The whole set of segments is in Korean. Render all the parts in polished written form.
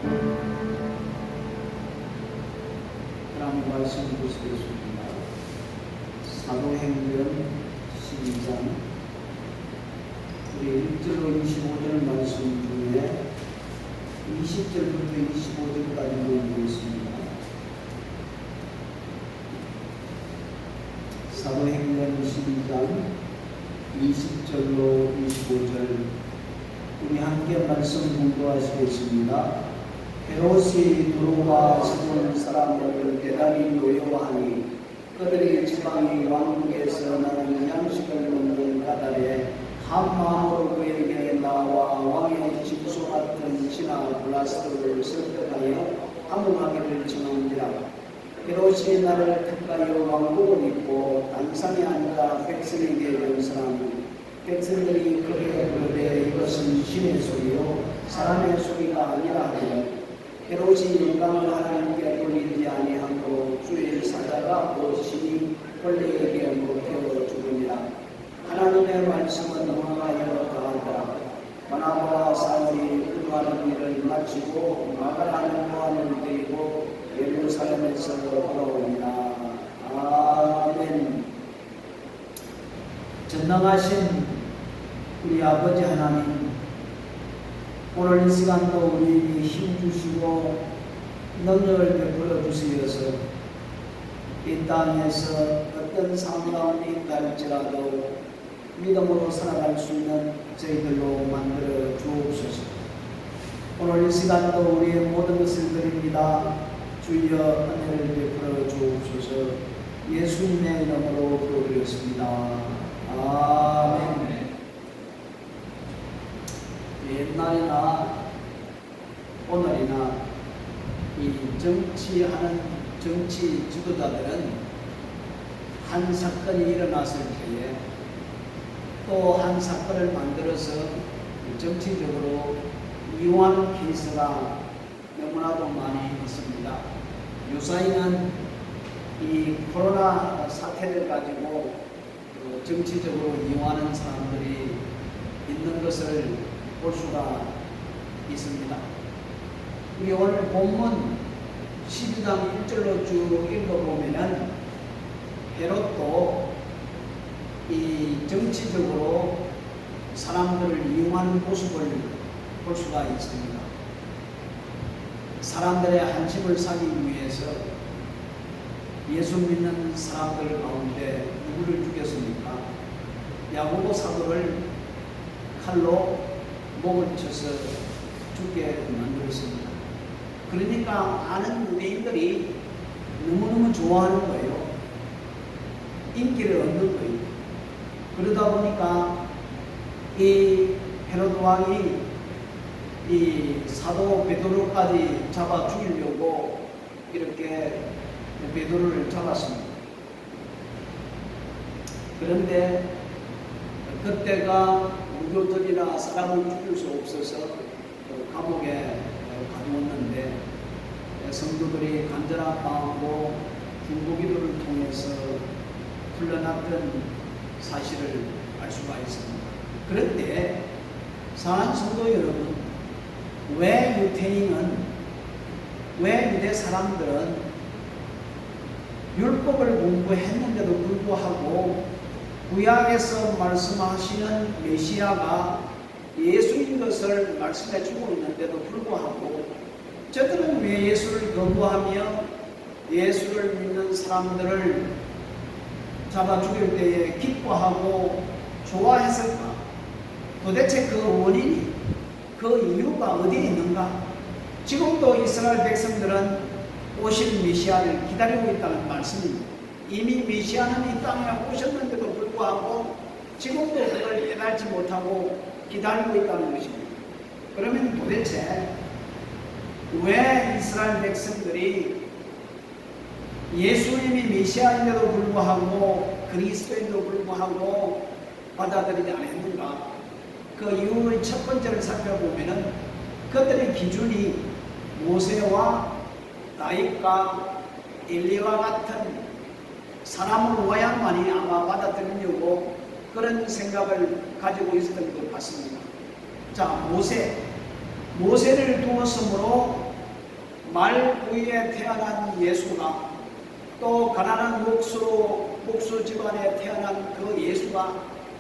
하나님 말씀 보시겠습니다. 사도행전 12장 우리 1절로 25절 말씀 중에 20절부터 25절까지 보겠습니다. 사도행전 12장 20절로 25절 우리 함께 말씀 공부하시겠습니다. 헤롯이 두루와 스돈 사람들을 대단히 노여워하니 그들이 지방의 왕국에서 나는 양식을 먹는 까닭에 한 마음으로 그에게 나와 왕의 직소 같은 신하 블라스도를 설득하여 항복하기를 청하니라. 헤롯이 나를 택하여 왕국을 입고 단상에 앉아 백성에게 연설하니 백성들이 그에게 부르되 이것은 신의 소리요 사람의 소리가 아니라 하되 헤롯이 영광을 하나님께 돌리지 아니하므로 주의 사자가 곧 신이 벌레에게 먹혀 죽으니라. 하나님의 말씀은 흥하여 더하더라. 바나바와 사울이 구하는 일을 마치고 마가라는 요한을 데리고 예루살렘에서 돌아오니라. 아멘. 전능하신 우리 아버지 하나님, 오늘 이 시간도 우리에게 힘 주시고 능력을 베풀어 주시어서 이 땅에서 어떤 상황 가운데 있다 할지라도 믿음으로 살아갈 수 있는 저희들로 만들어 주옵소서. 오늘 이 시간도 우리의 모든 것을 드립니다. 주여 은혜를 베풀어 주옵소서. 예수님의 이름으로 기도드렸습니다. 아멘. 옛날이나 오늘이나 이 정치하는 정치 지도자들은 한 사건이 일어났을 때에 또 한 사건을 만들어서 정치적으로 이용하는 케이스가 너무나도 많이 있습니다. 요사이는 이 코로나 사태를 가지고 정치적으로 이용하는 사람들이 있는 것을 볼 수가 있습니다. 우리 오늘 본문 12장 1절로 쭉 읽어보면은 헤롯도 이 정치적으로 사람들을 이용하는 모습을 볼 수가 있습니다. 사람들의 한심을 사기 위해서 예수 믿는 사람들 가운데 누구를 죽였습니까? 야고보 사도를 칼로 목을 쳐서 죽게 만들었습니다. 그러니까 많은 유대인들이 너무너무 좋아하는 거예요. 인기를 얻는 거예요. 그러다 보니까 이 헤롯 왕이 이 사도 베드로까지 잡아 죽이려고 이렇게 베드로를 잡았습니다. 그런데 그때가 무교절이라 사람을 죽일 수 없어서 감옥에 가두었는데 성도들이 간절한 마음으로 중보기도를 통해서 풀려났던 사실을 알 수가 있습니다. 그런데 사랑하는 성도 여러분, 왜 유대 사람들은 율법을 공부했는데도 불구하고 구약에서 말씀하시는 메시아가 예수인 것을 말씀해 주고 있는데도 불구하고 저들은 왜 예수를 거부하며 예수를 믿는 사람들을 잡아 죽일 때에 기뻐하고 좋아했을까? 도대체 그 원인이, 그 이유가 어디에 있는가? 지금도 이스라엘 백성들은 오실 메시아를 기다리고 있다는 말씀입니다. 이미 메시아는 이 땅에 오셨는데도 불구하고 지금도 그걸 깨달지 못하고 기다리고 있다는 것입니다. 그러면 도대체 왜 이스라엘 백성들이 예수님이 메시아인데도 불구하고 그리스도인데도 불구하고 받아들이지 않았는가? 그 이유의 첫 번째를 살펴보면은 그들의 기준이 모세와 다윗과 엘리야와 같은 사람을 와야만이 아마 받아들이려고 그런 생각을 가지고 있었던 것 같습니다. 자, 모세를 두었으므로 말 부위에 태어난 예수가 또 가난한 목수 집안에 태어난 그 예수가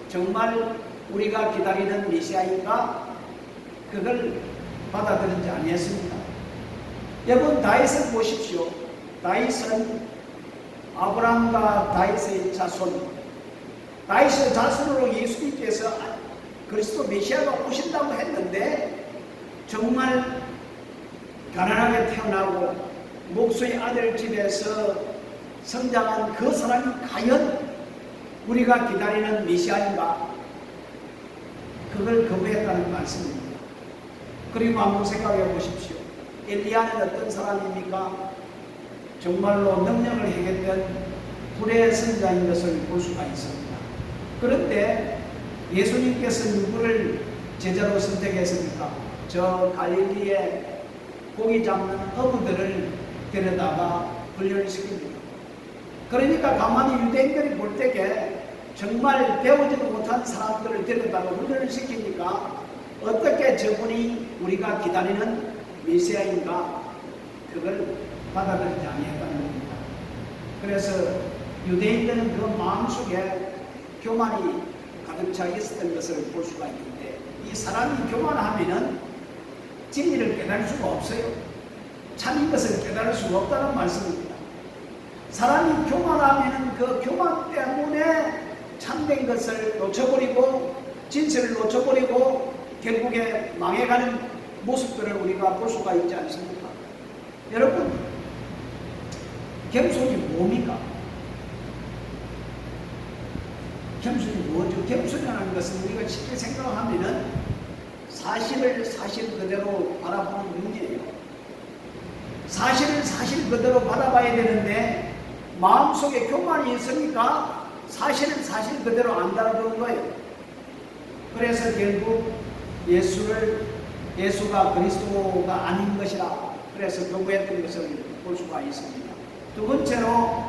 정말 우리가 기다리는 메시아인가? 그걸 받아들이지 아니했습니다. 여러분, 다윗을 보십시오. 다윗은 아브라함과 다윗의 자손, 다윗의 자손으로 예수님께서 그리스도 메시아가 오신다고 했는데 정말 가난하게 태어나고 목수의 아들 집에서 성장한 그 사람이 과연 우리가 기다리는 메시아인가? 그걸 거부했다는 말씀입니다. 그리고 한번 생각해 보십시오. 엘리야는 어떤 사람입니까? 정말로 능력을 행했던 불의 선자인 것을 볼 수가 있습니다. 그런데 예수님께서 누구를 제자로 선택했습니까? 저 갈릴리에 고기 잡는 어부들을 데려다가 훈련을 시킵니다. 그러니까 가만히 유대인들이 볼 때에 정말 배우지도 못한 사람들을 데려다가 훈련을 시키니까 어떻게 저분이 우리가 기다리는 메시아인가? 그걸 받아들이지 아니했다는 겁니다. 그래서 유대인들은 그 마음속에 교만이 가득 차 있었던 것을 볼 수가 있는데 이 사람이 교만하면은 진리를 깨달을 수가 없어요. 참인 것을 깨달을 수가 없다는 말씀입니다. 사람이 교만하면은 그 교만 때문에 참된 것을 놓쳐버리고 진실을 놓쳐버리고 결국에 망해가는 모습들을 우리가 볼 수가 있지 않습니까? 여러분, 겸손이 뭡니까? 겸손이 뭐죠? 겸손이라는 것은 우리가 쉽게 생각하면은 사실을 사실 그대로 바라보는 문제예요. 사실을 사실 그대로 바라봐야 되는데 마음속에 교만이 있으니까 사실은 사실 그대로 안 바라보는 거예요. 그래서 결국 예수가 그리스도가 아닌 것이라 그래서 거부했던 것을 볼 수가 있습니다. 두 번째로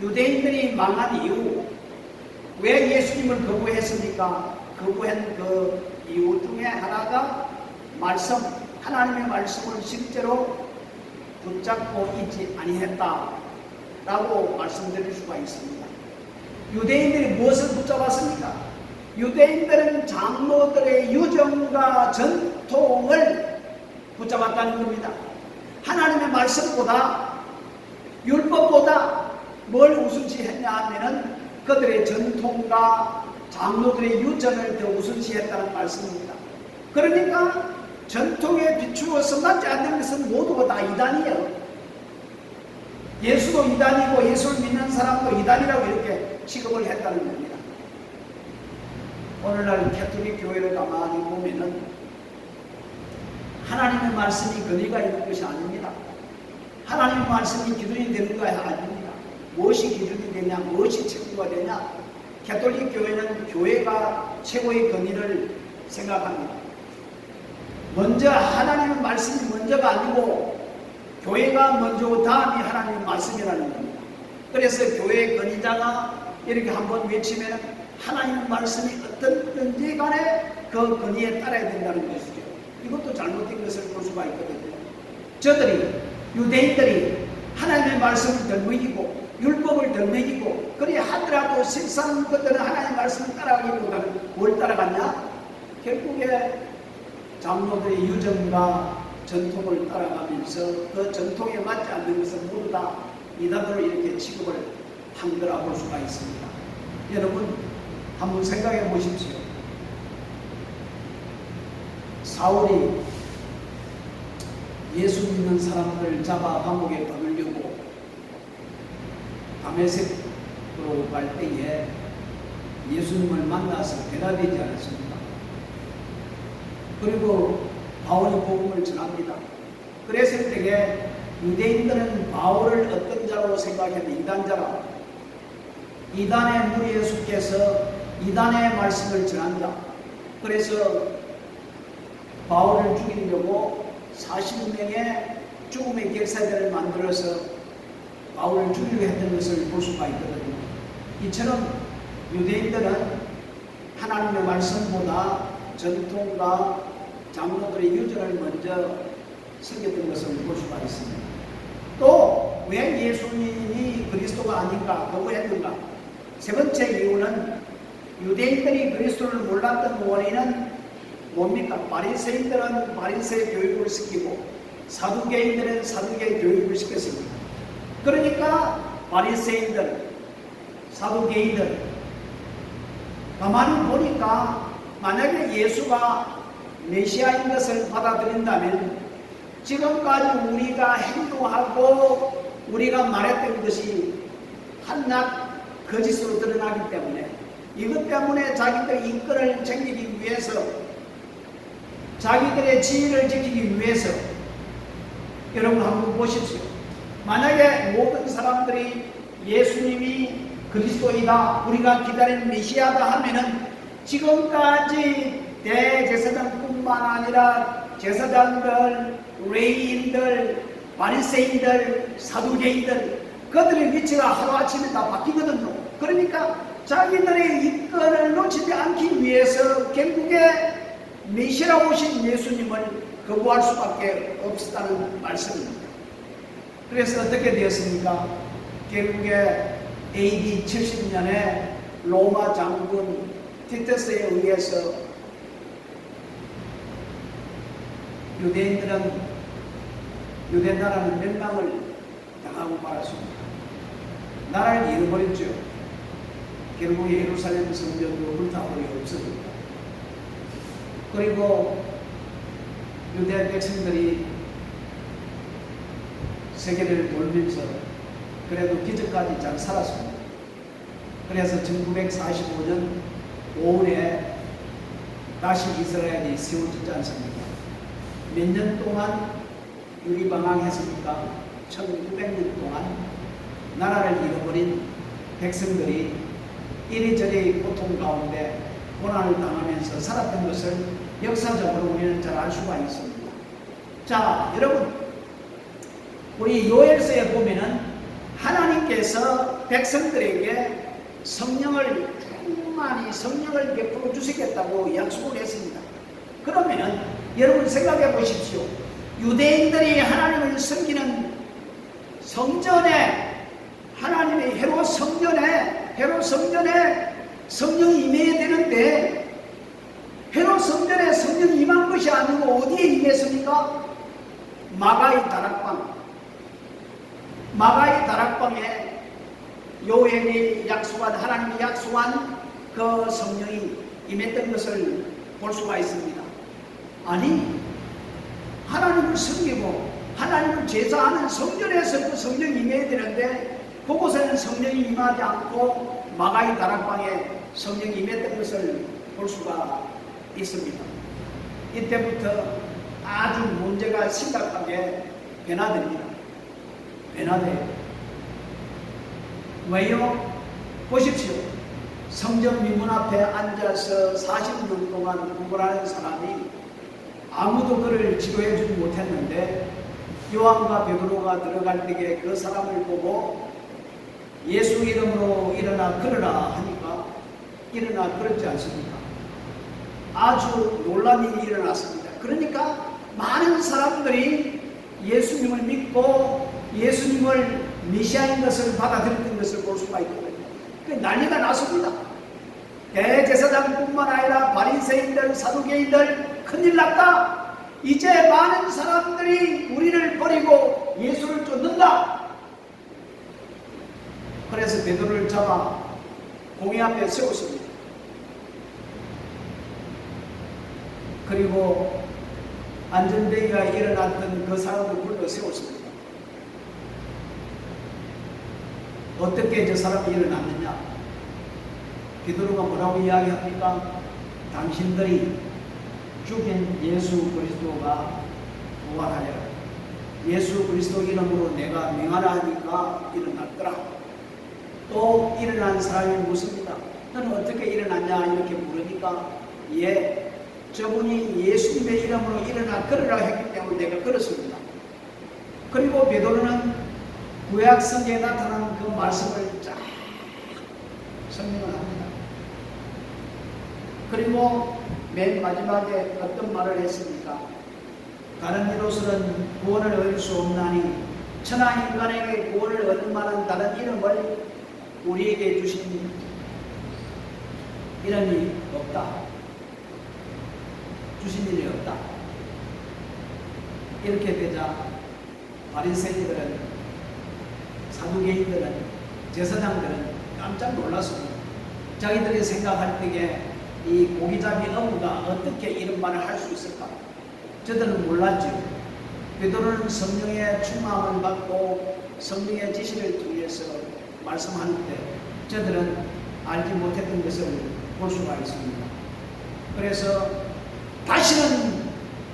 유대인들이 망한 이유, 왜 예수님을 거부했습니까? 거부한 그 이유 중에 하나가 말씀, 하나님의 말씀을 실제로 붙잡고 있지 아니했다라고 말씀드릴 수가 있습니다. 유대인들이 무엇을 붙잡았습니까? 유대인들은 장로들의 유정과 전통을 붙잡았다는 겁니다. 하나님의 말씀보다 율법보다 뭘 우선시했냐 하면은 그들의 전통과 장로들의 유전을 더 우선시했다는 말씀입니다. 그러니까 전통에 비추어서 맞지 않는 것은 모두가 다 이단이에요. 예수도 이단이고 예수를 믿는 사람도 이단이라고 이렇게 취급을 했다는 겁니다. 오늘날 캐톨릭 교회를 가만히 보면은 하나님의 말씀이 근위가 있는 것이 아닙니다. 하나님의 말씀이 기준이 되는 것이 아닙니다. 무엇이 기준이 되냐, 무엇이 책무가 되냐. 캐톨릭 교회는 교회가 최고의 권위를 생각합니다. 먼저 하나님의 말씀이 먼저가 아니고 교회가 먼저고 다음이 하나님의 말씀이라는 겁니다. 그래서 교회의 권위자가 이렇게 한번 외치면 하나님의 말씀이 어떻든지 간에 그 권위에 따라야 된다는 것이죠. 이것도 잘못된 것을 볼 수가 있거든요. 유대인들이 하나님의 말씀을 덜 먹이고 율법을 덜 먹이고 그래 하더라도 실상 그들은 하나님의 말씀을 따라가기보다는 뭘 따라갔냐? 결국에 장로들의 유전과 전통을 따라가면서 그 전통에 맞지 않는 것을 모두 다 이단으로 이렇게 취급을 한 거라 볼 수가 있습니다. 여러분 한번 생각해 보십시오. 사울이 예수 믿는 사람들을 잡아 감옥에 박으려고 다메섹으로 갈 때에 예수님을 만나서 대답되지 않았습니다. 그리고 바울이 복음을 전합니다. 그랬을 때에 유대인들은 바울을 어떤 자로 생각했는데 이단자라, 이단의 무리에 속해서 이단의 말씀을 전한다. 그래서 바울을 죽이려고 40명의 죽음의 객사들을 만들어서 바울을 죽이려고 했던 것을 볼 수가 있거든요. 이처럼 유대인들은 하나님의 말씀보다 전통과 장로들의 유전을 먼저 섬겼던 것을 볼 수가 있습니다. 또 왜 예수님이 그리스도가 아닌가 거부했는가? 세 번째 이유는 유대인들이 그리스도를 몰랐던 원인은 뭡니까? 바리새인들은 바리새 교육을 시키고 사두개인들은 사두개 교육을 시켰습니다. 그러니까 바리새인들, 사두개인들 가만히 보니까 만약에 예수가 메시아인 것을 받아들인다면 지금까지 우리가 행동하고 우리가 말했던 것이 한낱 거짓으로 드러나기 때문에 이것 때문에 자기들 인권을 챙기기 위해서 자기들의 지위를 지키기 위해서 여러분 한번 보십시오. 만약에 모든 사람들이 예수님이 그리스도이다, 우리가 기다리는 메시아다 하면은 지금까지 대제사장뿐만 아니라 제사장들, 레위인들, 바리새인들, 사두개인들 그들의 위치가 하루아침에 다 바뀌거든요. 그러니까 자기들의 이권을 놓치지 않기 위해서 결국에 메시아로 오신 예수님을 거부할 수밖에 없었다는 말씀입니다. 그래서 어떻게 되었습니까? 결국에 AD 70년에 로마 장군 티터스에 의해서 유대 나라는 멸망을 당하고 말았습니다. 나라를 잃어버렸죠. 결국 예루살렘 성전도 불타버리고 없어집니다. 그리고 유대 백성들이 세계를 돌면서 그래도 기적까지 잘 살았습니다. 그래서 1945년 5월에 다시 이스라엘이 세워지지 않습니까? 몇 년 동안 유리방황했으니까 1900년 동안 나라를 잃어버린 백성들이 이리저리 고통 가운데 고난을 당하면서 살았던 것을 역사적으로 우리는 잘 알 수가 있습니다. 자, 여러분, 우리 요엘서에 보면은 하나님께서 백성들에게 성령을 충만히 성령을 베풀어 주시겠다고 약속을 했습니다. 그러면은 여러분 생각해 보십시오. 유대인들이 하나님을 섬기는 성전에 하나님의 헤롯 성전에 성령이 임해야 되는데 헤롯 성전에 성령이 임한 것이 아니고 어디에 임했습니까? 마가의 다락방에 요엘이 약속한 하나님이 약속한 그 성령이 임했던 것을 볼 수가 있습니다. 아니 하나님을 섬기고 하나님을 제사하는 성전에서 그 성령이 임해야 되는데 그곳에는 성령이 임하지 않고 마가의 다락방에 성령이 임했던 것을 볼 수가 있습니다. 이때부터 아주 문제가 심각하게 변화됩니다. 변화돼요. 왜요? 보십시오. 성전 미문 앞에 앉아서 40년 동안 구걸하는 사람이 아무도 그를 지도해 주지 못했는데 요한과 베드로가 들어갈 때에 그 사람을 보고 예수 이름으로 일어나 걸으라 하니까 일어나 걸었지 않습니까? 아주 놀란 일이 일어났습니다. 그러니까 많은 사람들이 예수님을 믿고 예수님을 메시아인 것을 받아들였던 것을 볼 수가 있거든요. 난리가 났습니다. 대제사장뿐만 아니라 바리새인들, 사두개인들 큰일 났다. 이제 많은 사람들이 우리를 버리고 예수를 쫓는다. 그래서 베드로를 잡아 공회 앞에 세웠습니다. 그리고 안전대기가 일어났던 그 사람을 불러 세웠습니다. 어떻게 저 사람이 일어났느냐? 베드로가 뭐라고 이야기합니까? 당신들이 죽인 예수 그리스도가 부활하여 예수 그리스도 이름으로 내가 명하라니까 일어났더라. 또 일어난 사람이 묻습니다. 너는 어떻게 일어났냐? 이렇게 물으니까 예, 저분이 예수님의 이름으로 일어나 걸으라 했기 때문에 내가 걸었습니다. 그리고 베드로는 구약 성경에 나타난 그 말씀을 쫙 설명을 합니다. 그리고 맨 마지막에 어떤 말을 했습니까? 다른 이로서는 구원을 얻을 수 없나니 천하 인간에게 구원을 얻을 만한 다른 이름을 우리에게 주신 이름이 없다. 주신 일이 없다. 이렇게 되자 바리새인들은, 사두개인들은, 제사장들은 깜짝 놀랐습니다. 자기들이 생각할 때에 이 고기잡이 어부가 어떻게 이런 말을 할 수 있을까? 저들은 몰랐죠. 베드로는 성령의 충만함을 받고 성령의 지시를 통해서 말씀하는데 저들은 알지 못했던 것을 볼 수가 있습니다. 그래서 다시는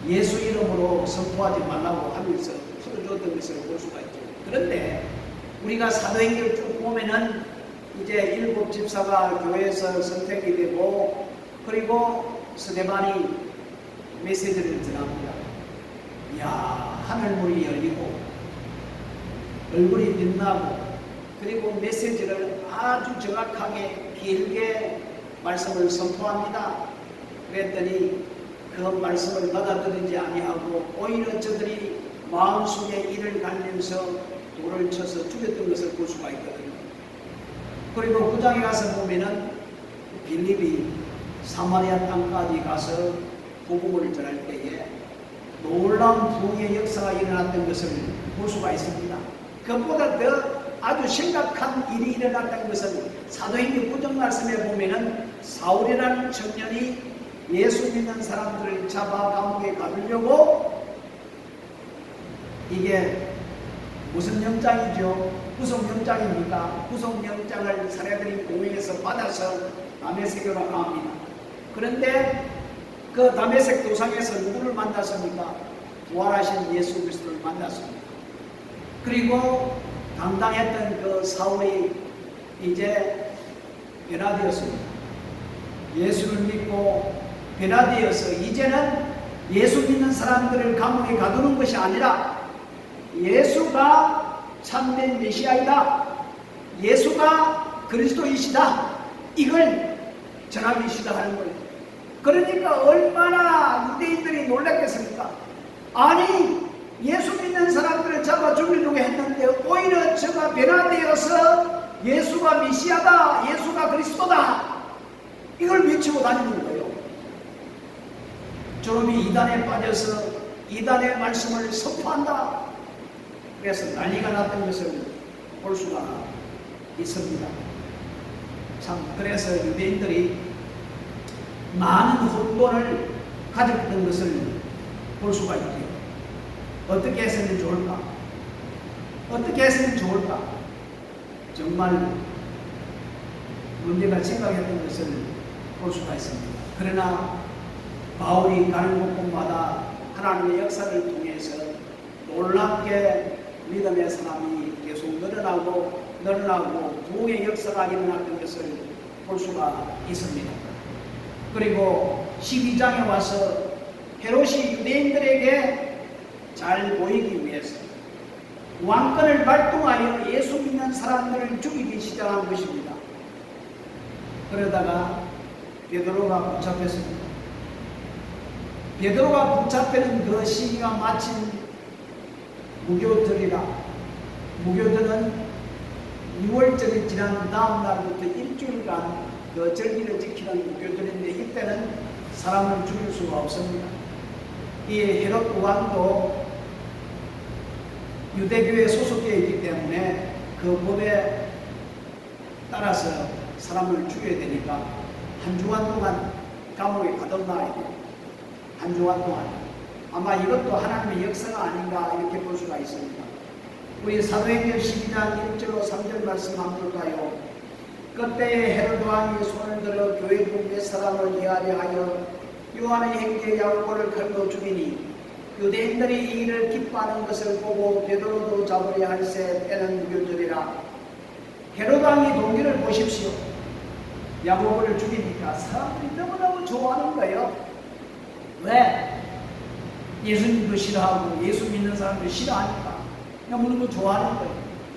예수 이름으로 선포하지 말라고 하면서 풀어줬던 것을 볼 수가 있죠. 그런데 우리가 사도행전을 쭉 보면은 이제 7 집사가 교회에서 선택이 되고 그리고 스데반이 메시지를 전합니다. 이야, 하늘문이 열리고 얼굴이 빛나고 그리고 메시지를 아주 정확하게 길게 말씀을 선포합니다. 그랬더니 그 말씀을 받아들이지 아니하고 오히려 저들이 마음속에 이를 갈면서 돌을 쳐서 죽였던 것을 볼 수가 있거든요. 그리고 9장에 가서 보면은 빌립이 사마리아 땅까지 가서 복음을 전할 때에 놀라운 부흥의 역사가 일어났던 것을 볼 수가 있습니다. 그것보다 더 아주 심각한 일이 일어났다는 것은 사도행전 9장 말씀에 보면은 사울이라는 청년이 예수 믿는 사람들을 잡아 감옥에 가두려고, 이게 무슨 영장이죠? 구속영장입니까? 구속영장을 사내들이 공회에서 받아서 다메섹으로 갑니다. 그런데 그 다메섹 도상에서 누구를 만났습니까? 부활하신 예수 그리스도를 만났습니다. 그리고 당당했던 그 사울이 이제 변화되었습니다. 예수를 믿고 변화되어서 이제는 예수 믿는 사람들을 감옥에 가두는 것이 아니라 예수가 참된 메시아이다, 예수가 그리스도이시다, 이걸 전하기 시작하는 거예요. 그러니까 얼마나 유대인들이 놀랐겠습니까? 아니, 예수 믿는 사람들을 잡아 죽이려고 했는데 오히려 저가 변화되어서 예수가 메시아다, 예수가 그리스도다, 이걸 외치고 다니는 거예요. 저놈이 이단에 빠져서 이단의 말씀을 선포한다, 그래서 난리가 났던 것을 볼 수가 있습니다. 참, 그래서 유대인들이 많은 혼돈을 가졌던 것을 볼 수가 있죠. 어떻게 해서는 좋을까? 어떻게 해서는 좋을까? 정말 문제가 심각했던 것을 볼 수가 있습니다. 그러나 바울이 가는 곳곳마다 하나님의 역사를 통해서 놀랍게 믿음의 사람이 계속 늘어나고 부흥의 역사가 일어났던 것을 볼 수가 있습니다. 그리고 12장에 와서 헤롯이 유대인들에게 잘 보이기 위해서 왕권을 발동하여 예수 믿는 사람들을 죽이기 시작한 것입니다. 그러다가 베드로가 붙잡혔습니다. 베드로가 붙잡히는 그 시기가 마침 무교절이라, 무교절은 6월절이 지난 다음 날부터 일주일간 그 절기를 지키는 무교절인데 이때는 사람을 죽일 수가 없습니다. 이 헤롯 왕도 유대교에 소속되어 있기 때문에 그 법에 따라서 사람을 죽여야 되니까 한 주간 동안 감옥에 가둬놔야 돼요. 한 주간 동안. 아마 이것도 하나님의 역사가 아닌가 이렇게 볼 수가 있습니다. 우리 사도행전 12장 1절로 3절 말씀 한번 볼까요? 그때에 헤롯 왕이 손을 들어 교회 중 몇 사람을 이하려 하여 요한의 형제 야고보를 칼로 죽이니 유대인들이 이 일을 기뻐하는 것을 보고 베드로도 잡으려 할세 때는 무교절이라. 헤롯 왕이 동기를 보십시오. 야고보를 죽이니까 사람들이 너무너무 좋아하는 거예요. 왜? 예수님도 싫어하고 예수 믿는 사람도 싫어하니까 너무너무 좋아하는 거예요.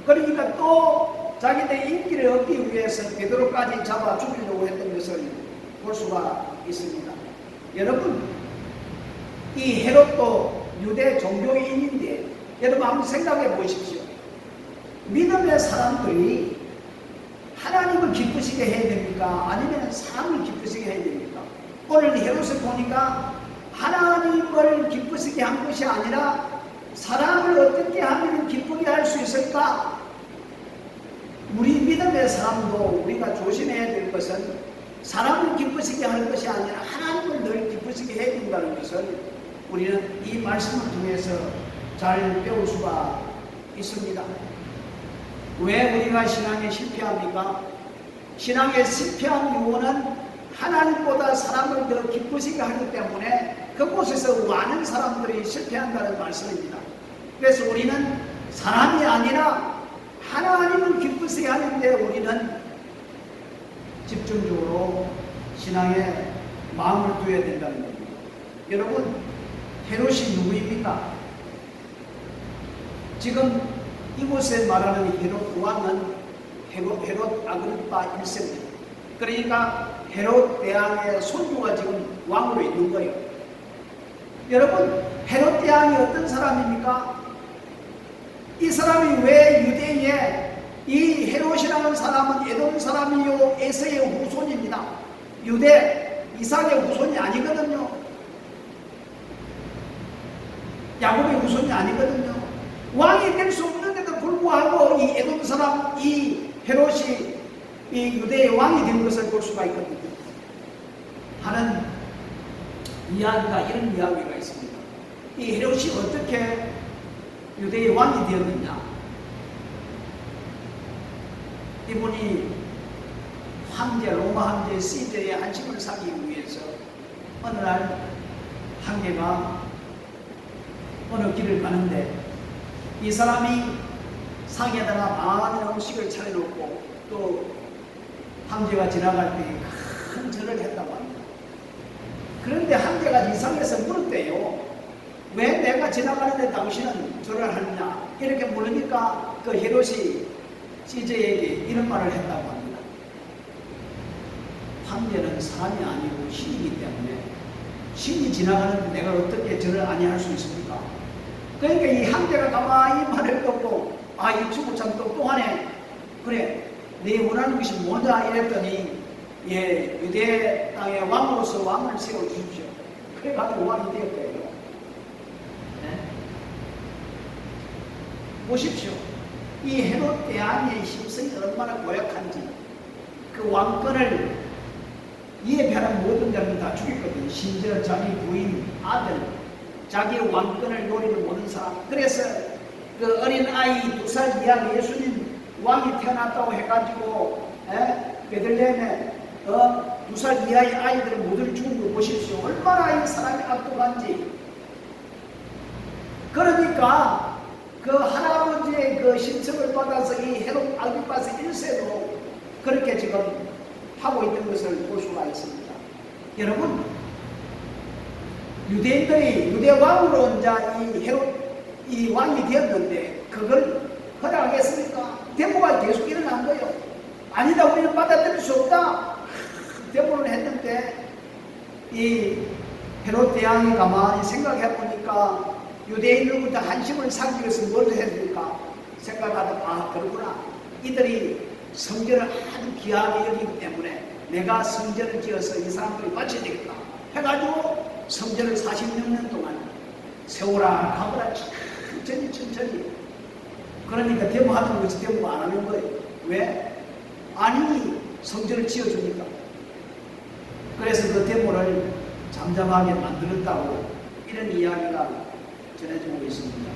그러니까 또 자기들 인기를 얻기 위해서 베드로까지 잡아 죽이려고 했던 것을 볼 수가 있습니다. 여러분, 이 헤롯도 유대 종교인인데 여러분 한번 생각해 보십시오. 믿음의 사람들이 하나님을 기쁘시게 해야 됩니까? 아니면 사람을 기쁘시게 해야 됩니까? 오늘 헤롯을 보니까 하나님을 기쁘시게 한 것이 아니라 사람을 어떻게 하면 기쁘게 할 수 있을까? 우리 믿음의 사람도 우리가 조심해야 될 것은 사람을 기쁘시게 할 것이 아니라 하나님을 늘 기쁘시게 해야 된다는 것을 우리는 이 말씀을 통해서 잘 배울 수가 있습니다. 왜 우리가 신앙에 실패합니까? 신앙에 실패한 이유는 하나님보다 사람을 더 기쁘시게 하기 때문에 그곳에서 많은 사람들이 실패한다는 말씀입니다. 그래서 우리는 사람이 아니라 하나님을 기쁘시게 하는데 우리는 집중적으로 신앙에 마음을 두어야 된다는 겁니다. 여러분, 헤롯이 누구입니까? 지금 이곳에 말하는 헤롯 왕은 헤롯 아그리파 1세입니다. 그러니까 헤롯 대왕의 손주가 지금 왕으로 있는 거예요. 여러분, 헤롯 대왕이 어떤 사람입니까? 이 사람이 왜 유대인에 이 헤롯이라는 사람은 에돔 사람이요 에서의 후손입니다. 유대 이삭의 후손이 아니거든요. 야곱의 후손이 아니거든요. 왕이 될 수 없는데도 불구하고 이 에돔 사람 이 헤롯이 이 유대의 왕이 된 것을 볼 수가 있거든요. 하는 이야기가 이런 이야기가 있습니다. 이 헤롯이 어떻게 유대의 왕이 되었느냐? 이분이 황제 로마 황제 시저의 한심을 사기 위해서 어느 날 황제가 어느 길을 가는데 이 사람이 상에다가 많은 음식을 차려놓고 또 황제가 지나갈 때 큰 절을 했다고 합니다. 그런데 황제가 이상해서 물었대요. 왜 내가 지나가는데 당신은 절을 하느냐? 이렇게 물으니까 그 헤롯이 시저에게 이런 말을 했다고 합니다. 황제는 사람이 아니고 신이기 때문에 신이 지나가는데 내가 어떻게 절을 아니할 수 있습니까? 그러니까 이 황제가 가만히 말을 듣고 이 친구 참 똑똑하네. 그래, 네 원하는 것이 뭐냐 이랬더니 유대 땅의 왕으로서 왕을 세워주십시오. 그래가지고 왕이 되었대요. 네? 보십시오. 이 헤롯 대왕의 심성이 얼마나 고약한지 그 왕권을 이에 편한 모든 자를 다 죽였거든요. 심지어 자기 부인, 아들, 자기 왕권을 노리는 모든 사람. 그래서 그 어린 아이 2살 이하 예수님 왕이 태어났다고 해가지고 베들레헴에 2살 이하의 아이들을 모두 죽은 거 보십시오. 얼마나 이 사람이 악독한지. 그러니까 그 할아버지의 그 신청을 받아서 이 헤롯 아그리파스 1세도 그렇게 지금 하고 있는 것을 볼 수가 있습니다. 여러분, 유대인들이 유대 왕으로 이제 이 헤롯 이 왕이 되었는데 그걸 허락하겠습니까? 데모가 계속 일어난 거예요. 아니다, 우리는 받아들일 수 없다. 데모를 했는데 이 헤롯 대왕이 가만히 생각해 보니까 유대인으로부터 한심을 사기 위해서 뭘 해야 됩니까? 생각하다가 그러구나. 이들이 성전을 아주 귀하게 여기기 때문에 내가 성전을 지어서 이 사람들이 바쳐야 되겠다 해가지고 성전을 46년 동안 세우라 가보라 천천히. 그러니까 데모하던 것이 데모 안 하는 거예요. 왜? 아니 성전을 지어주니까. 그래서 그 데모를 잠잠하게 만들었다고 이런 이야기가 전해지고 있습니다.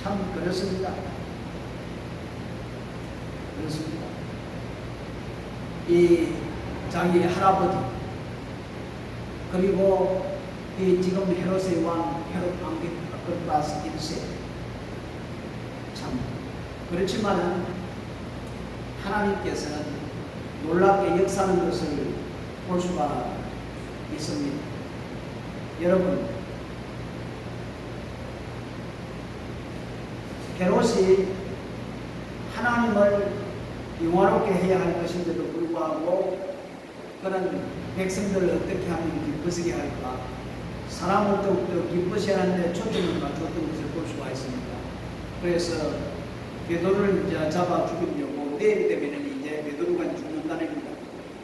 참 그렇습니다. 그렇습니다. 이 자기 할아버지 그리고 이 지금 헤롯의 왕 헤롯 아그리파스 1세 참 그렇지만은 하나님께서는 놀랍게 역사하는 것을 볼 수가 있습니다. 여러분, 헤롯이 하나님을 영화롭게 해야 할 것인데도 불구하고 그는 백성들을 어떻게 하면 기쁘시게 할까? 사람을 더욱더 기쁘시게 하는데 초점을 그래서 베드로를 이제 잡아 죽이려고 내일 되면은 이제 베드로가 죽는다는 겁니다.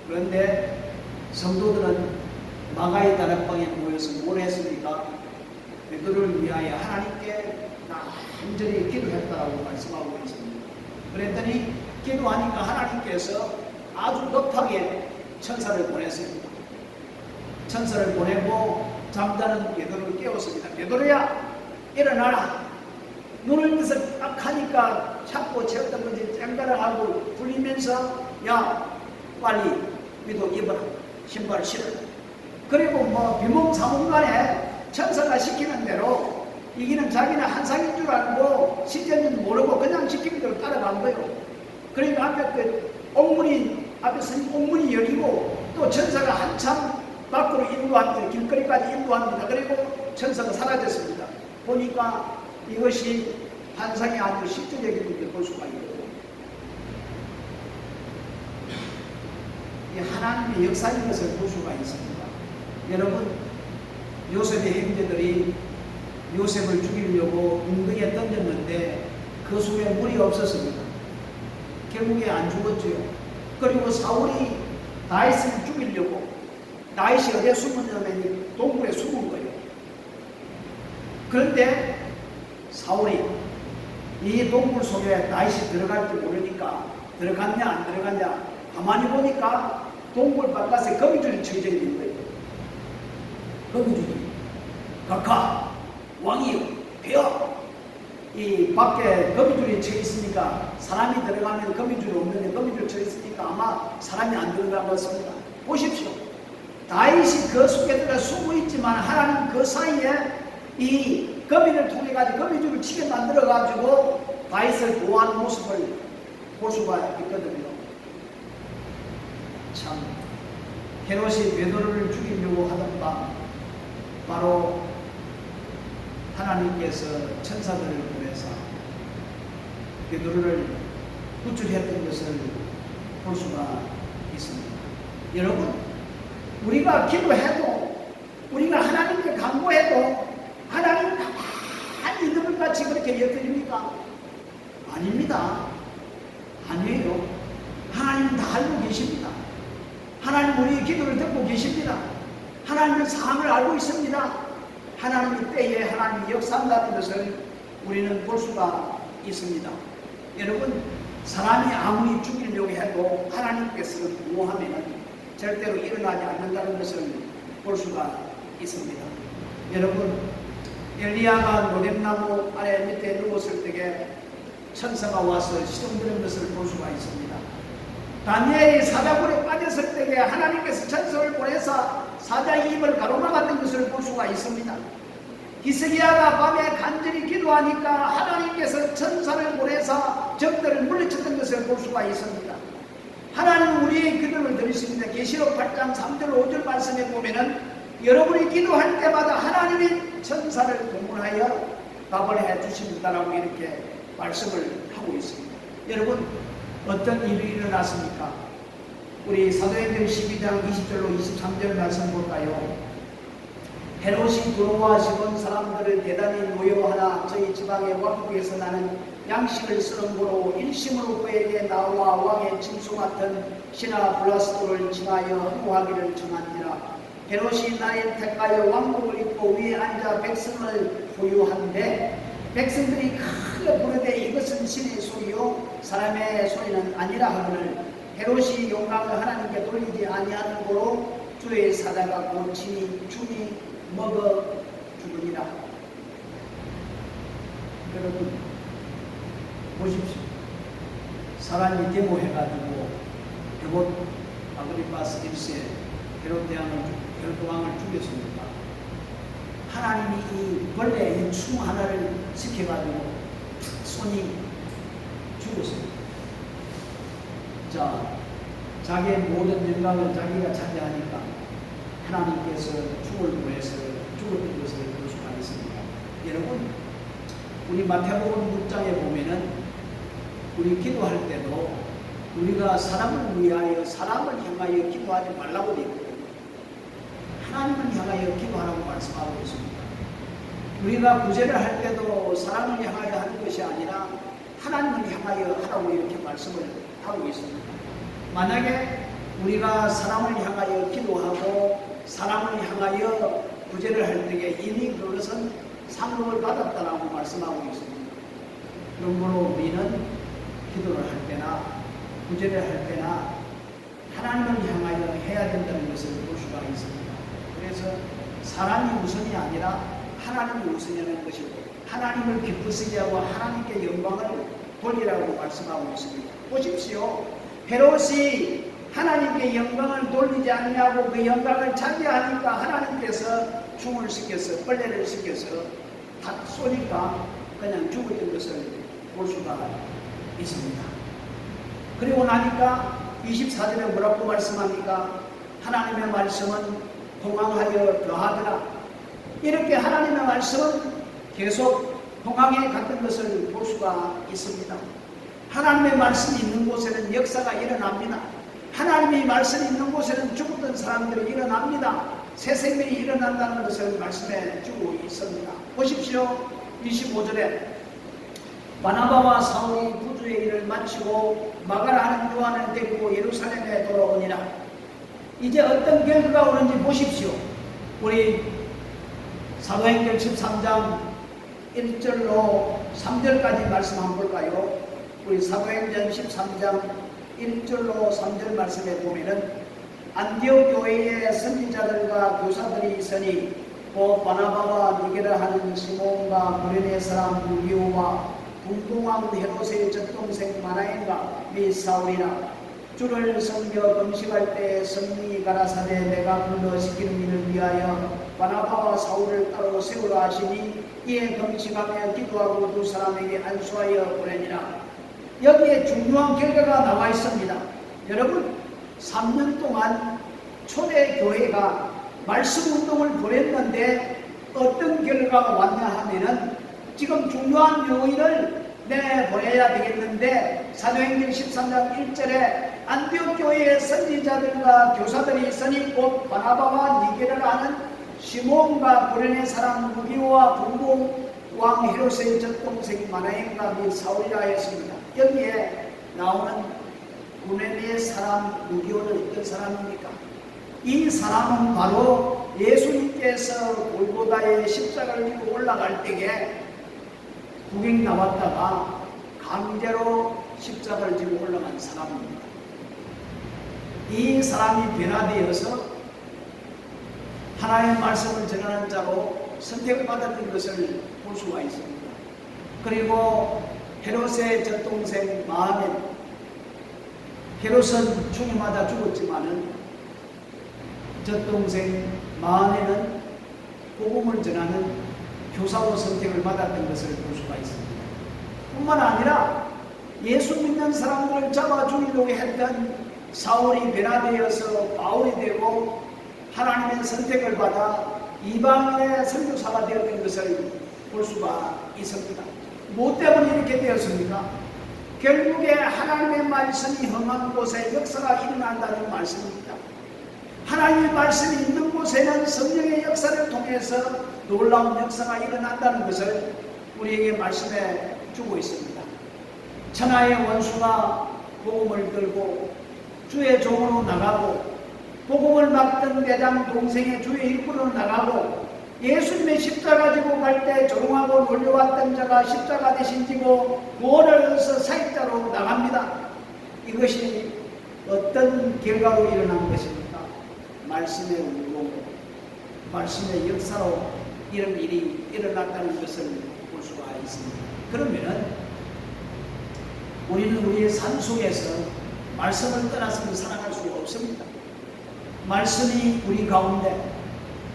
그런데 성도들은 마가의 다락방에 모여서 뭘 했습니까? 베드로를 위하여 하나님께 간절히 기도했다라고 말씀하고 있습니다. 그랬더니 기도하니까 하나님께서 아주 급하게 천사를 보냈습니다. 천사를 보내고 잠자는 베드로를 깨웠습니다. 베드로야, 일어나라. 눈을 떠서 딱 하니까 자꾸 채웠던 것이 쨍가를 하고 불리면서 야, 빨리 위도 입어라. 신발을 신어라. 그리고 뭐 비몽사몽간에 천사가 시키는 대로 이기는 자기는 한상인 줄 알고 시켰는지 모르고 그냥 시키는 대로 따라간 거예요. 그러니까 앞에 그 앞에서 옥문이 열리고 또 천사가 한참 밖으로 인도합니다. 길거리까지 인도합니다. 그리고 천사가 사라졌습니다. 보니까 이것이 환상이 아주 실제적인 것을 볼 수가 있거든요. 이 하나님의 역사인 것을 볼 수가 있습니다. 여러분, 요셉의 형제들이 요셉을 죽이려고 웅덩이에 던졌는데 그 속에 물이 없었습니다. 결국에 안 죽었죠. 그리고 사울이 다윗을 죽이려고 다윗이 어디에 숨었냐면 동굴에 숨은 거예요. 그런데 사울이 이 동굴 속에 다윗이 들어갈지 모르니까 들어갔냐 안 들어갔냐 가만히 보니까 동굴 바깥에 거미줄이 쳐져 있는 거예요. 거미줄이 각하 왕이요 배워 이 밖에 거미줄이 쳐 있으니까 사람이 들어가면 거미줄이 없는데 거미줄 쳐 있으니까 아마 사람이 안 들어간 것 같습니다. 보십시오. 다윗이 그 속에 들어가 숨어 있지만 하나님 그 사이에 이 거미를 통해 가지고 거미줄을 치게 만들어 가지고 다윗을 보호하는 모습을 볼 수가 있거든요. 참 헤롯이 베드로를 죽이려고 하던 밤 바로 하나님께서 천사들을 보내서 베드로를 구출했던 것을 볼 수가 있습니다. 여러분, 우리가 기도해도 우리가 하나님께 간구해도 하나님 가만히 있는 것 같이 그렇게 여겨집니까? 아닙니다. 아니에요. 하나님은 다 알고 계십니다. 하나님 우리의 기도를 듣고 계십니다. 하나님은 상황을 알고 있습니다. 하나님의 때에 하나님이 역사한다는 것을 우리는 볼 수가 있습니다. 여러분, 사람이 아무리 죽이려고 해도 하나님께서 보호하면 절대로 일어나지 않는다는 것을 볼 수가 있습니다. 여러분, 엘리야가 노뎀나무 아래 밑에 누웠을 때에 천사가 와서 시험드는 것을 볼 수가 있습니다. 다니엘이 사자굴에 빠졌을 때에 하나님께서 천사를 보내서 사자의 입을 가로막았던 것을 볼 수가 있습니다. 히스기야가 밤에 간절히 기도하니까 하나님께서 천사를 보내서 적들을 물리쳤던 것을 볼 수가 있습니다. 하나님은 우리의 기도를 들으십니다. 계시록 8장 3절 5절 말씀에 보면은 여러분이 기도할 때마다 하나님이 천사를 동원하여 답을 해 주신다라고 이렇게 말씀을 하고 있습니다. 여러분, 어떤 일이 일어났습니까? 우리 사도행전 12장 20절로 23절 말씀 볼까요? 헤롯이 들어와 죽은 사람들을 대단히 노여하나 저희 지방의 왕국에서 나는 양식을 쓰는 고로 일심으로 그에게 나와 왕의 짐승 같은 신하 블라스도를 칭하여 구하기를 청한지라. 헤롯이 나를 택하여 왕국을 입고 위에 앉아 백성을 보유한데 백성들이 크게 부르되 이것은 신의 소리요 사람의 소리는 아니라 하거늘 헤롯이 영광을 하나님께 돌리지 아니하는 고로 주의 사자가 곧 죽이 먹어 죽으리라. 여러분 보십시오. 사람이 데모해가지고 헤롯 아그리파스 1세 헤롯 왕을 죽였습니까? 하나님이 이 벌레 이 충 하나를 지켜가지고 손이 죽었습니다. 자, 자기의 모든 영광을 자기가 차지하니까 하나님께서 죽을 보내서 죽었던 것을 볼 수가 있습니다. 여러분, 우리 마태복음 6장에 보면은 우리 기도할 때도 우리가 사람을 위하여 사람을 향하여 기도하지 말라고 되어 있거든요. 하나님을 향하여 기도하라고 말씀하고 있습니다. 우리가 구제를 할 때도 사람을 향하여 하는 것이 아니라 하나님을 향하여 하라고 이렇게 말씀을 하고 있습니다. 만약에 우리가 사람을 향하여 기도하고 사람을 향하여 구제를 할 때에 이미 그것은 상급을 받았다라고 말씀하고 있습니다. 그러므로 우리는 기도를 할 때나 구제를 할 때나 하나님을 향하여 해야 된다는 것을 볼 수가 있습니다. 그래서 사람이 우선이 아니라 하나님이 우선이라는 것이고 하나님을 기쁘시게 하고 하나님께 영광을 돌리라고 말씀하고 있습니다. 보십시오. 헤롯이 하나님께 영광을 돌리지 않냐고 그 영광을 차지하니까 하나님께서 죽을 시켜서 벌레를 시켜서 다 쏘니까 그냥 죽었던 것을 볼 수가 있습니다. 그리고 나니까 24절에 뭐라고 말씀합니까? 하나님의 말씀은 동항하여 더하더라. 이렇게 하나님의 말씀은 계속 동항해 갔던 것을 볼 수가 있습니다. 하나님의 말씀이 있는 곳에는 역사가 일어납니다. 하나님의 말씀이 있는 곳에는 죽었던 사람들이 일어납니다. 새 생명이 일어난다는 것을 말씀해 주고 있습니다. 보십시오. 25절에 바나바와 사울이 구주의 일을 마치고 마가라는 요한을 데리고 예루살렘에 돌아오니라. 이제 어떤 결과가 오는지 보십시오. 우리 사도행전 13장 1절로 3절까지 말씀 한번 볼까요? 우리 사도행전 13장 1절로 3절 말씀에 보면은 안디옥 교회의 선지자들과 교사들이 있으니 곧 바나바와 니게라 하는 시몬과 구레네 사람 유기오와 분봉왕 헤롯의 젖동생 마나엔과 및 사울이라. 주를 섬겨 금식할 때 성령이 가라사대 내가 불러시키는 일을 위하여 바나바와 사울을 따로 세우라 하시니 이에 금식하며 기도하고 두 사람에게 안수하여 보내니라. 여기에 중요한 결과가 나와 있습니다. 여러분, 3년 동안 초대교회가 말씀운동을 벌였는데 어떤 결과가 왔냐 하면은 지금 중요한 요인을 내보내야 되겠는데 사도행전 13장 1절에 안디옥 교회의 선지자들과 교사들이 있으니 곧 바나바와 니게를 아는 시몬과 구레네 사람 루기오와 분봉 왕 헤롯의 젖동생 마나엔과 및 사울이라 했습니다. 여기에 나오는 구레네 사람 루기오는 어떤 사람입니까? 이 사람은 바로 예수님께서 골고다의 십자가를 지고 올라갈 때에 구경 나왔다가 강제로 십자가를 지고 올라간 사람입니다. 이 사람이 변화되어서 하나님의 말씀을 전하는 자로 선택을 받았던 것을 볼 수가 있습니다. 그리고 헤롯의 젖동생 마하멘, 헤롯은 총에 맞아 죽었지만은 젖동생 마하멘은 복음을 전하는 교사로 선택을 받았던 것을 볼 수가 있습니다. 뿐만 아니라 예수 믿는 사람들을 잡아 죽이려고 했던 사울이 변화되어서 바울이 되고 하나님의 선택을 받아 이방인의 선교사가 되었던 것을 볼 수가 있습니다. 뭐 때문에 이렇게 되었습니까? 결국에 하나님의 말씀이 흥한 곳에 역사가 일어난다는 말씀입니다. 하나님의 말씀이 있는 곳에는 성령의 역사를 통해서 놀라운 역사가 일어난다는 것을 우리에게 말씀해 주고 있습니다. 천하의 원수가 복음을 들고 주의 종으로 나가고 복음을 맡던 대장 동생의 주의 일꾼으로 나가고 예수님의 십자가 지고 갈 때 조롱하고 놀려왔던 자가 십자가 대신 지고 구원을 얻어서 사역자로 나갑니다. 이것이 어떤 결과로 일어난 것입니까? 말씀의 운동, 말씀의 역사로 이런 일이 일어났다는 것을 볼 수가 있습니다. 그러면은 우리는 우리의 삶 속에서 말씀을 떠나서는 살아갈 수가 없습니다. 말씀이 우리 가운데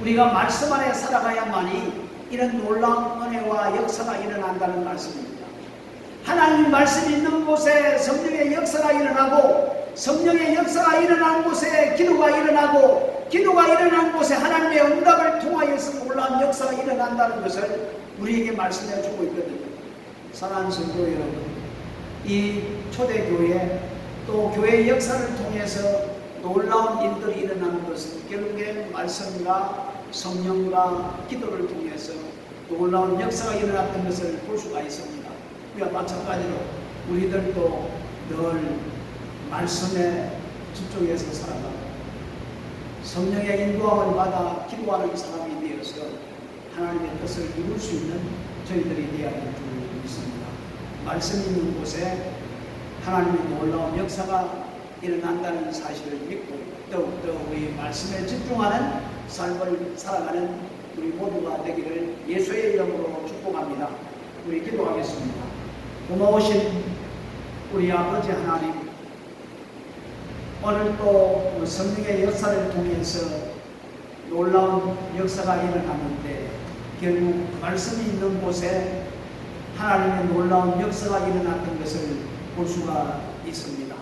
우리가 말씀 안에 살아가야만이 이런 놀라운 은혜와 역사가 일어난다는 말씀입니다. 하나님 말씀이 있는 곳에 성령의 역사가 일어나고 성령의 역사가 일어난 곳에 기도가 일어나고 기도가 일어난 곳에 하나님의 응답을 통하여서 놀라운 역사가 일어난다는 것을 우리에게 말씀해 주고 있거든요. 사랑하는 성도 여러분, 이 초대교회 또 교회의 역사를 통해서 놀라운 일들이 일어나는 것은 결국에 말씀과 성령과 기도를 통해서 놀라운 역사가 일어났던 것을 볼 수가 있습니다. 그와 마찬가지로 우리들도 늘 말씀에 집중해서 살아가고 성령의 인도함을 받아 기도하는 사람이 되어서 하나님의 뜻을 이룰 수 있는 저희들이 되어야 할 줄 믿습니다. 말씀이 있는 곳에 하나님의 놀라운 역사가 일어난다는 사실을 믿고 더욱더 우리 말씀에 집중하는 삶을 살아가는 우리 모두가 되기를 예수의 이름으로 축복합니다. 우리 기도하겠습니다. 고마우신 우리 아버지 하나님, 오늘 또 성령의 역사를 통해서 놀라운 역사가 일어나는데 결국 말씀이 있는 곳에 하나님의 놀라운 역사가 일어났던 것을 볼 수가 있습니다.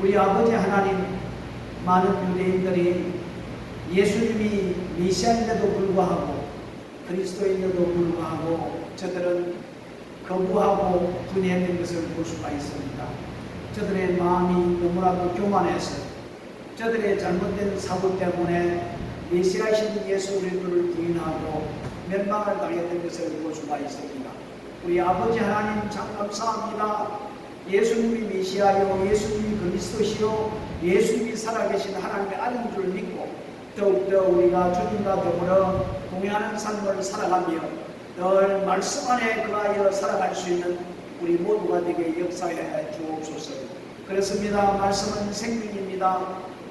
우리 아버지 하나님, 많은 유대인들이 예수님이 메시아인데도 불구하고 그리스도인데도 불구하고 저들은 거부하고 분해하는 것을 볼 수가 있습니다. 저들의 마음이 너무나도 교만해서 저들의 잘못된 사고 때문에 메시아이신 예수 그리스도를 부인하고 멸망을 당했던 것을 볼 수가 있습니다. 우리 아버지 하나님 참 감사합니다. 예수님이 메시아요, 예수님이 그리스도시요, 예수님이 살아계신 하나님의 아들인 줄 믿고 더욱더 우리가 주님과 더불어 동행하는 삶을 살아가며 늘 말씀 안에 거하여 살아갈 수 있는 우리 모두가 되게 역사해 주옵소서. 그렇습니다. 말씀은 생명입니다.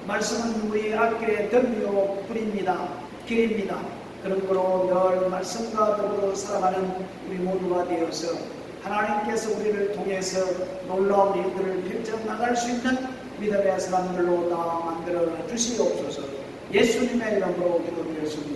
말씀은 우리 앞길에 덤이요 불입니다. 길입니다. 그런 거로 늘 말씀과 더불어 살아가는 우리 모두가 되어서 하나님께서 우리를 통해서 놀라운 일들을 펼쳐나갈 수 있는 믿음의 사람들로 다 만들어 주시옵소서. 예수님의 이름으로 기도드렸습니다.